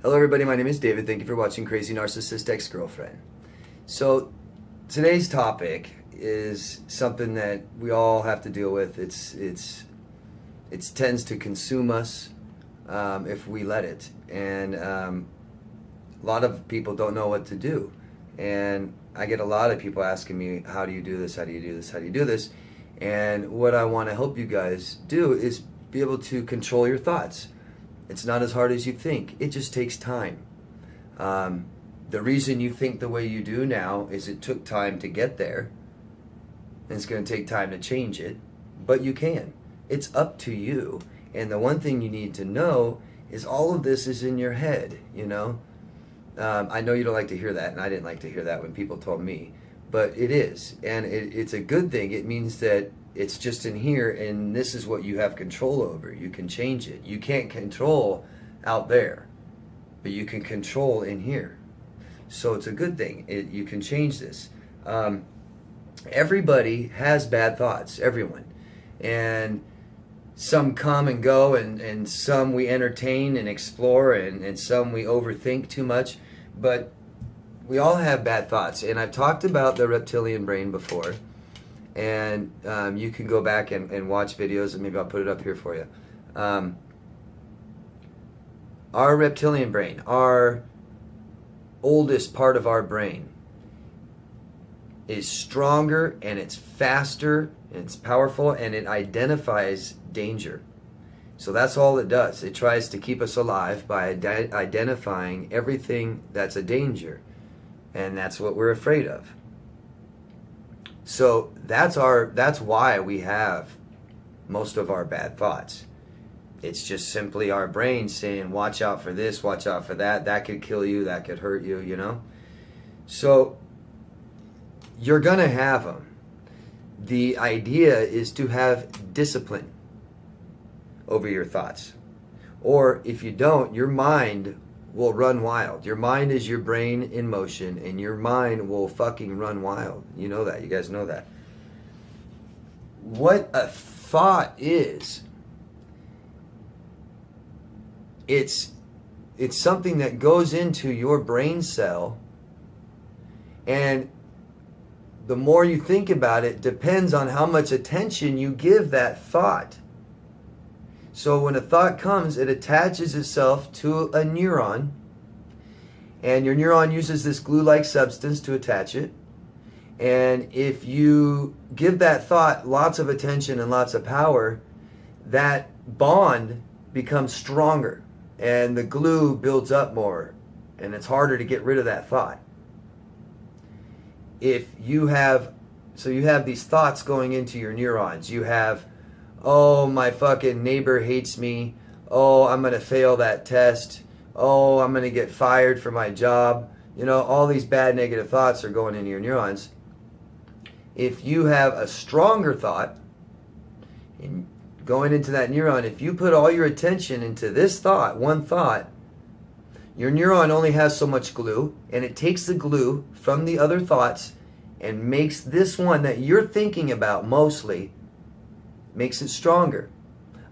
Hello everybody, my name is David. Thank you for watching Crazy Narcissist Ex-Girlfriend. So today's topic is something that we all have to deal with. It tends to consume us if we let it. And a lot of people don't know what to do. And I get a lot of people asking me, how do you do this? How do you do this? How do you do this? And what I want to help you guys do is be able to control your thoughts. It's not as hard as you think. It just takes time. The reason you think the way you do now is it took time to get there. And it's going to take time to change it. But you can. It's up to you. And the one thing you need to know is all of this is in your head, you know. I know you don't like to hear that, and I didn't like to hear that when people told me. But it is. And it's a good thing. It means that it's just in here, and this is what you have control over. You can change it. You can't control out there, but you can control in here. So it's a good thing. You can change this. Everybody has bad thoughts, everyone. And some come and go, and some we entertain and explore, and some we overthink too much. But we all have bad thoughts. And I've talked about the reptilian brain before. And you can go back and watch videos, and maybe I'll put it up here for you. Our reptilian brain, our oldest part of our brain, is stronger, and it's faster, and it's powerful, and it identifies danger. So that's all it does. It tries to keep us alive by identifying everything that's a danger, and that's what we're afraid of. So that's why we have most of our bad thoughts. It's just simply our brain saying, watch out for this, watch out for that, that could kill you, that could hurt you, you know? So you're going to have them. The idea is to have discipline over your thoughts. Or if you don't, your mind will run wild. Your mind is your brain in motion, and your mind will fucking run wild. You know that. You guys know that. What a thought is, it's something that goes into your brain cell, and the more you think about it depends on how much attention you give that thought. So when a thought comes, it attaches itself to a neuron, and your neuron uses this glue-like substance to attach it. And if you give that thought lots of attention and lots of power, that bond becomes stronger, and the glue builds up more, and it's harder to get rid of that thought. If you have these thoughts going into your neurons. You have, oh, my fucking neighbor hates me. Oh, I'm going to fail that test. Oh, I'm going to get fired for my job. You know, all these bad negative thoughts are going into your neurons. If you have a stronger thought and going into that neuron, if you put all your attention into this thought, one thought, your neuron only has so much glue, and it takes the glue from the other thoughts and makes this one that you're thinking about mostly, makes it stronger.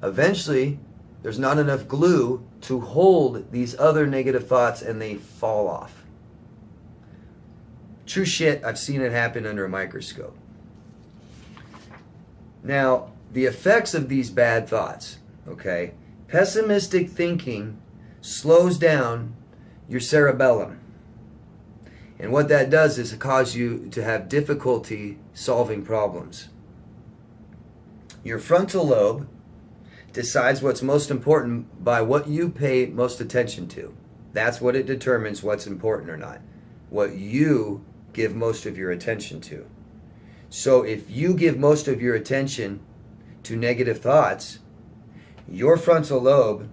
Eventually, there's not enough glue to hold these other negative thoughts, and they fall off. True shit, I've seen it happen under a microscope. Now, the effects of these bad thoughts, okay? Pessimistic thinking slows down your cerebellum. And what that does is it causes you to have difficulty solving problems. Your frontal lobe decides what's most important by what you pay most attention to. That's what it determines what's important or not. What you give most of your attention to. So if you give most of your attention to negative thoughts, your frontal lobe,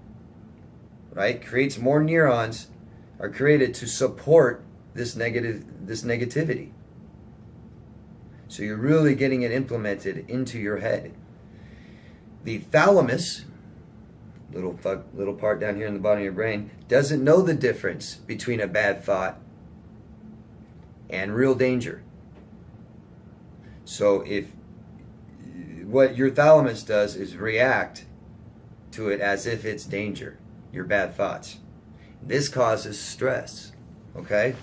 right, creates more neurons are created to support this negativity. So you're really getting it implemented into your head. The thalamus, little part down here in the bottom of your brain, doesn't know the difference between a bad thought and real danger. So if what your thalamus does is react to it as if it's danger, your bad thoughts. This causes stress. Okay?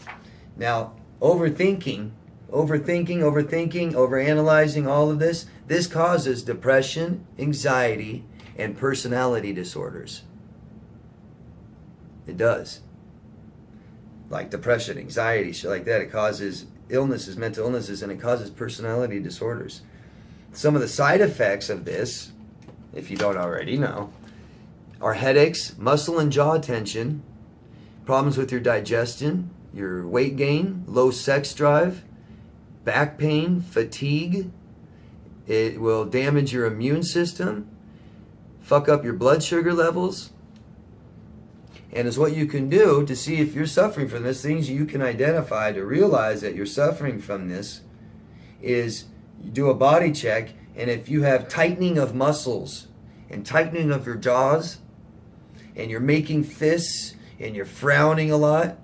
Now, overthinking, overanalyzing all of this, this causes depression, anxiety, and personality disorders. It does. Like depression, anxiety, shit like that. It causes illnesses, mental illnesses, and it causes personality disorders. Some of the side effects of this, if you don't already know, are headaches, muscle and jaw tension, problems with your digestion, your weight gain, low sex drive, back pain, fatigue. It will damage your immune system, fuck up your blood sugar levels. And is what you can do to see if you're suffering from this, things you can identify to realize that you're suffering from this, is you do a body check, and if you have tightening of muscles and tightening of your jaws, and you're making fists, and you're frowning a lot,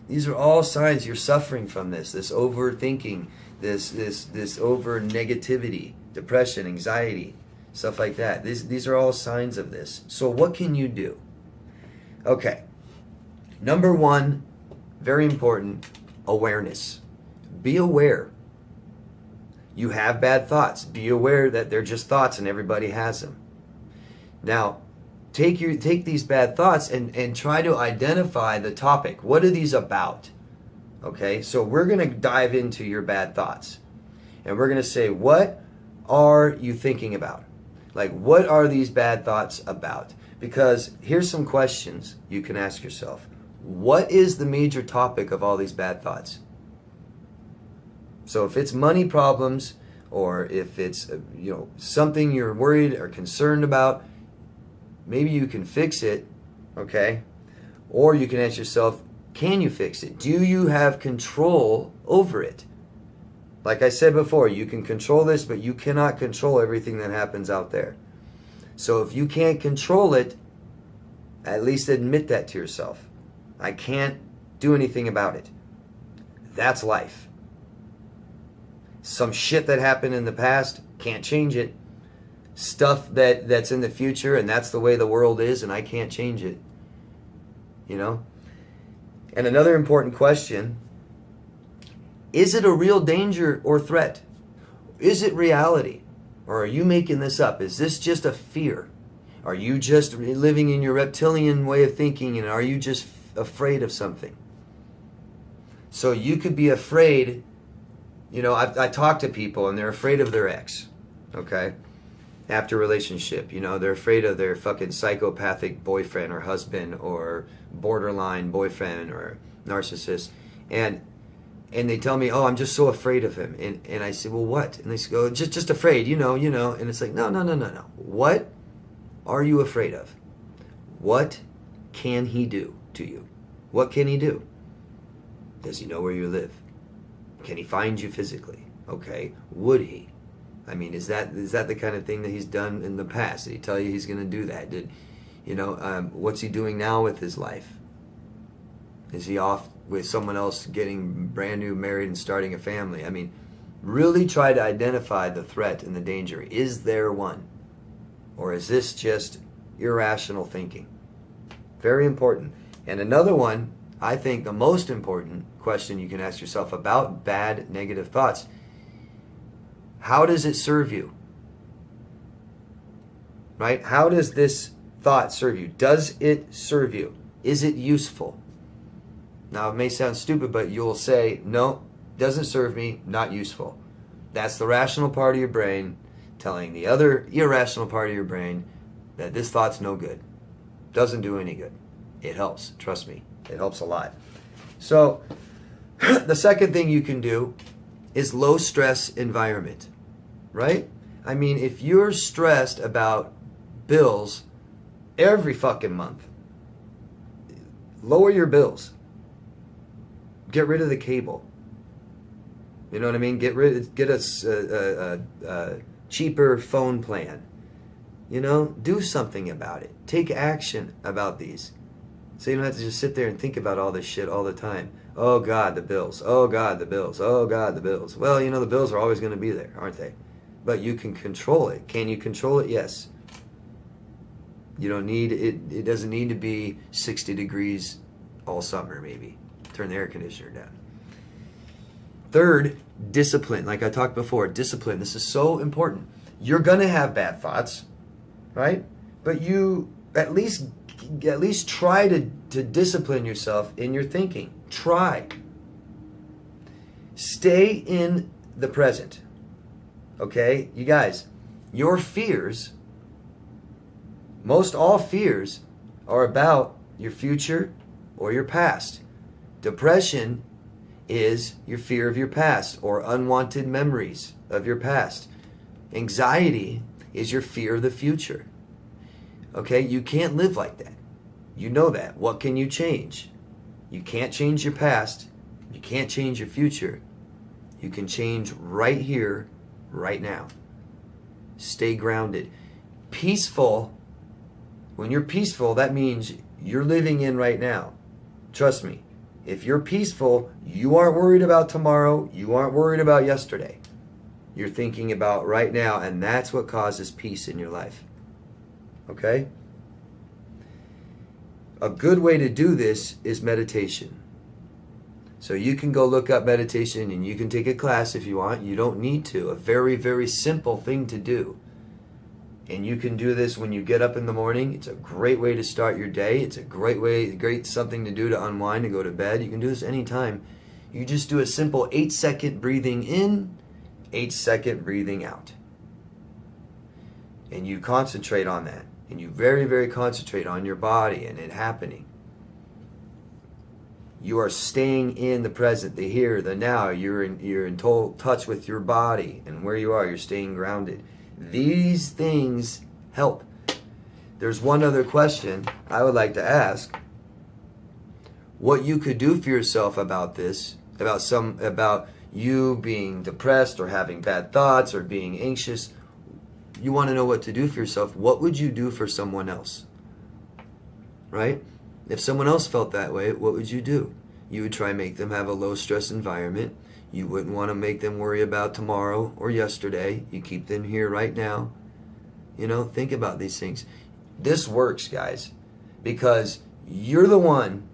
these are all signs you're suffering from this overthinking, this over negativity, depression, anxiety, stuff like that. These are all signs of this. So what can you do? Okay, number one, very important, awareness. Be aware. You have bad thoughts. Be aware that they're just thoughts and everybody has them. Now, take these bad thoughts and try to identify the topic. What are these about? Okay, so we're going to dive into your bad thoughts. And we're going to say, what are you thinking about? Like, what are these bad thoughts about? Because here's some questions you can ask yourself. What is the major topic of all these bad thoughts? So if it's money problems, or if it's something you're worried or concerned about, maybe you can fix it, okay? Or you can ask yourself, can you fix it? Do you have control over it? Like I said before, you can control this, but you cannot control everything that happens out there. So if you can't control it, at least admit that to yourself. I can't do anything about it. That's life. Some shit that happened in the past, can't change it. Stuff that's in the future, and that's the way the world is, and I can't change it. You know? And another important question, is it a real danger or threat? Is it reality? Or are you making this up? Is this just a fear? Are you just living in your reptilian way of thinking, and are you just afraid of something? So you could be afraid, I talk to people and they're afraid of their ex, okay? After a relationship, they're afraid of their fucking psychopathic boyfriend or husband or borderline boyfriend or narcissist. And they tell me, oh, I'm just so afraid of him. And I say, well, what? And they go, just afraid, you know. And it's like, no. What are you afraid of? What can he do to you? What can he do? Does he know where you live? Can he find you physically? Okay. Would he? I mean, is that the kind of thing that he's done in the past? Did he tell you he's going to do that? What's he doing now with his life? Is he off with someone else getting brand new married and starting a family? I mean, really try to identify the threat and the danger. Is there one? Or is this just irrational thinking? Very important. And another one, I think the most important question you can ask yourself about bad, negative thoughts. How does it serve you? Right? How does this thought serve you? Does it serve you? Is it useful? Now, it may sound stupid, but you'll say, no, doesn't serve me, not useful. That's the rational part of your brain telling the other irrational part of your brain that this thought's no good. Doesn't do any good. It helps. Trust me. It helps a lot. So, the second thing you can do is low stress environment, right? I mean, if you're stressed about bills every fucking month, lower your bills. Get rid of the cable. You know what I mean? Get a cheaper phone plan. Do something about it. Take action about these. So you don't have to just sit there and think about all this shit all the time. Oh God, the bills. Oh God, the bills. Oh God, the bills. Well, the bills are always going to be there, aren't they? But you can control it. Can you control it? Yes. You don't need it. It doesn't need to be 60 degrees all summer maybe. Turn the air conditioner down. Third, discipline. Like I talked before, discipline. This is so important. You're going to have bad thoughts, right? But you at least try to discipline yourself in your thinking. Try. Stay in the present. Okay? You guys, your fears, most all fears are about your future or your past. Depression is your fear of your past or unwanted memories of your past. Anxiety is your fear of the future. Okay? You can't live like that. You know that. What can you change? You can't change your past. You can't change your future. You can change right here, right now. Stay grounded. Peaceful. When you're peaceful, that means you're living in right now. Trust me. If you're peaceful, you aren't worried about tomorrow. You aren't worried about yesterday. You're thinking about right now, and that's what causes peace in your life. Okay? A good way to do this is meditation. So you can go look up meditation and you can take a class if you want. You don't need to. A very, very simple thing to do. And you can do this when you get up in the morning. It's a great way to start your day. It's a great something to do to unwind and go to bed. You can do this anytime. You just do a simple 8-second breathing in, 8-second breathing out. And you concentrate on that. And you very, very concentrate on your body and it happening. You are staying in the present, the here, the now. You're in total touch with your body and where you are. You're staying grounded. These things help. There's one other question I would like to ask. What you could do for yourself about this, about you being depressed or having bad thoughts or being anxious. You want to know what to do for yourself. What would you do for someone else? Right? If someone else felt that way, what would you do? You would try and make them have a low stress environment. You wouldn't want to make them worry about tomorrow or yesterday. You keep them here right now. You know, think about these things. This works, guys, because you're the one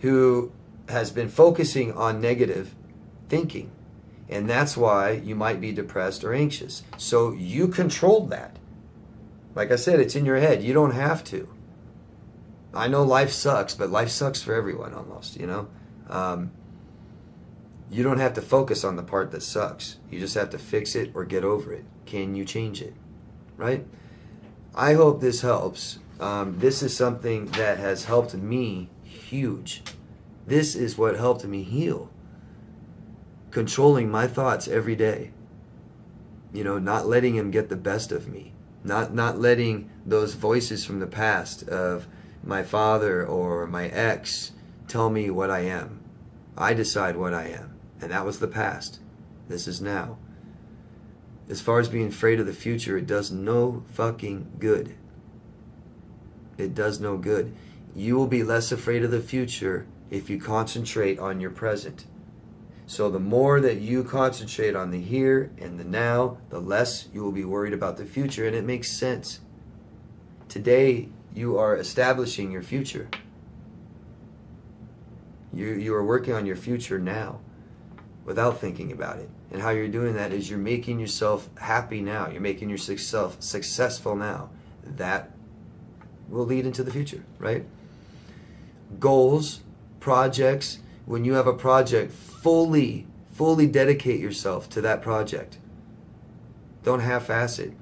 who has been focusing on negative thinking. And that's why you might be depressed or anxious. So you controlled that. Like I said, it's in your head. You don't have to. I know life sucks, but life sucks for everyone almost, you know. You don't have to focus on the part that sucks. You just have to fix it or get over it. Can you change it? Right? I hope this helps. This is something that has helped me huge. This is what helped me heal. Controlling my thoughts every day. You know, not letting them get the best of me. Not letting those voices from the past of my father or my ex tell me what I am. I decide what I am. And that was the past. This is now. As far as being afraid of the future, it does no fucking good. It does no good. You will be less afraid of the future if you concentrate on your present. So the more that you concentrate on the here and the now, the less you will be worried about the future. And it makes sense. Today, you are establishing your future. You are working on your future now without thinking about it. And how you're doing that is you're making yourself happy now. You're making yourself successful now. That will lead into the future, right? Goals, projects. When you have a project, fully dedicate yourself to that project. Don't half-ass it.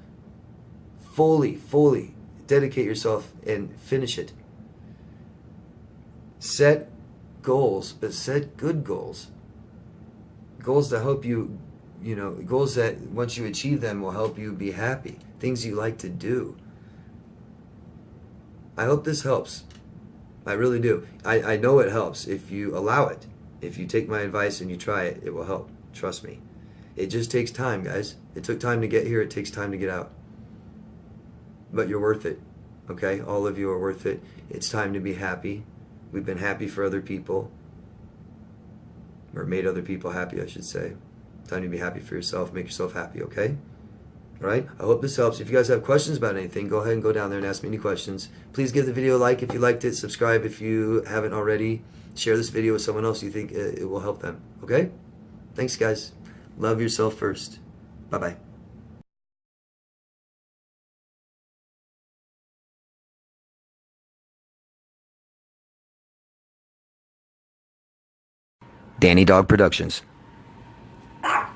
Fully dedicate yourself and finish it. Set goals, but set good goals. Goals that help you, goals that once you achieve them will help you be happy. Things you like to do. I hope this helps. I really do. I know it helps if you allow it. If you take my advice and you try it, it will help. Trust me. It just takes time, guys. It took time to get here. It takes time to get out. But you're worth it. Okay? All of you are worth it. It's time to be happy. We've been happy for other people. Or made other people happy, I should say. Time to be happy for yourself. Make yourself happy, okay? All right, I hope this helps. If you guys have questions about anything, go ahead and go down there and ask me any questions. Please give the video a like if you liked it, subscribe if you haven't already, share this video with someone else you think it will help them, okay? Thanks, guys. Love yourself first. Bye-bye. Danny Dog Productions.